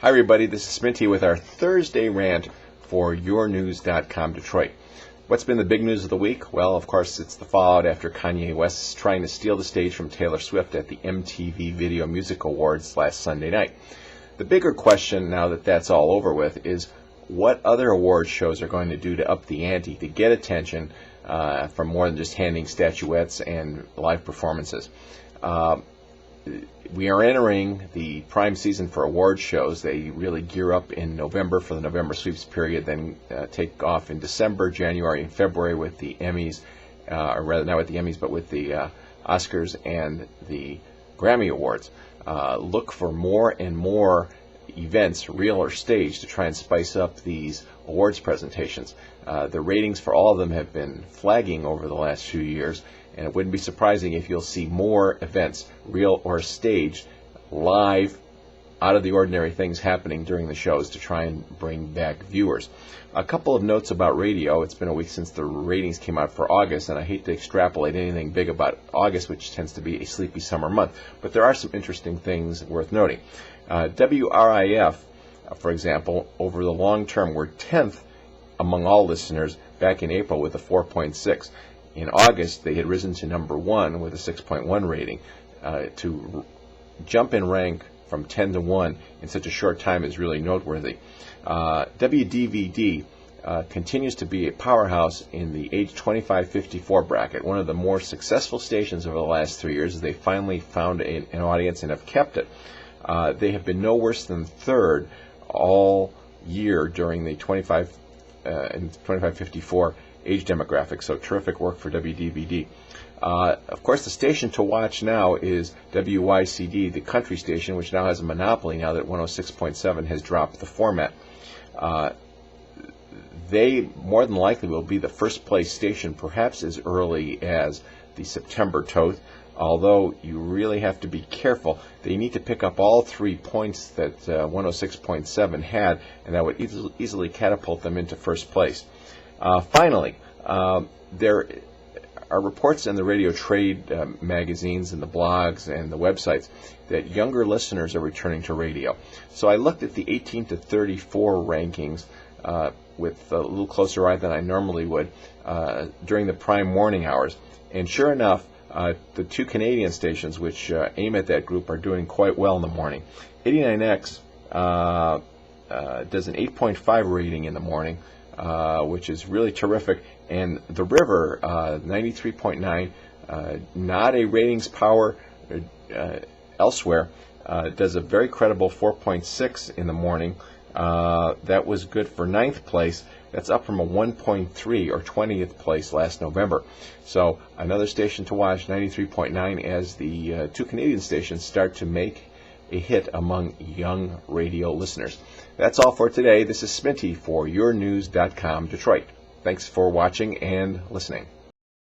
Hi everybody, this is Sminty with our Thursday rant for YourNews.com Detroit. What's been the big news of the week? Well, of course, it's the fallout after Kanye West trying to steal the stage from Taylor Swift at the MTV Video Music Awards last Sunday night. The bigger question, now that that's all over with, is what other award shows are going to do to up the ante to get attention for more than just handing statuettes and live performances. We are entering the prime season for award shows. They really gear up in November for the November sweeps period, then take off in December, January, and February with the Emmys, or rather not with the Emmys, but with the Oscars and the Grammy Awards. Look for more and more events, real or staged, to try and spice up these awards presentations. The ratings for all of them have been flagging over the last few years, and it wouldn't be surprising if you'll see more events, real or staged, live, out of the ordinary things happening during the shows to try and bring back viewers. A couple of notes about radio. It's been a week since the ratings came out for August, and I hate to extrapolate anything big about August, which tends to be a sleepy summer month, but there are some interesting things worth noting. WRIF, for example, over the long term, were 10th among all listeners back in April with a 4.6. In August, they had risen to number 1 with a 6.1 rating. To jump in rank from 10 to 1 in such a short time is really noteworthy. WDVD continues to be a powerhouse in the age 25-54 bracket, one of the more successful stations over the last 3 years as they finally found an audience and have kept it. They have been no worse than third all year during the 25-54 age demographic, so terrific work for WDVD. Of course, the station to watch now is WYCD, the country station, which now has a monopoly now that 106.7 has dropped the format. They more than likely will be the first place station, perhaps as early as the September tote, although you really have to be careful. They need to pick up all 3 points that 106.7 had, and that would easily catapult them into first place. Finally, there are reports in the radio trade magazines and the blogs and the websites that younger listeners are returning to radio. So I looked at the 18 to 34 rankings with a little closer eye than I normally would during the prime morning hours. And sure enough, the two Canadian stations which aim at that group are doing quite well in the morning. 89X does an 8.5 rating in the morning, which is really terrific. And The River, 93.9, not a ratings power elsewhere, does a very credible 4.6 in the morning. That was good for 9th place. That's up from a 1.3 or 20th place last November. So another station to watch, 93.9, as the two Canadian stations start to make a hit among young radio listeners. That's all for today. This is Sminty for YourNews.com Detroit. Thanks for watching and listening.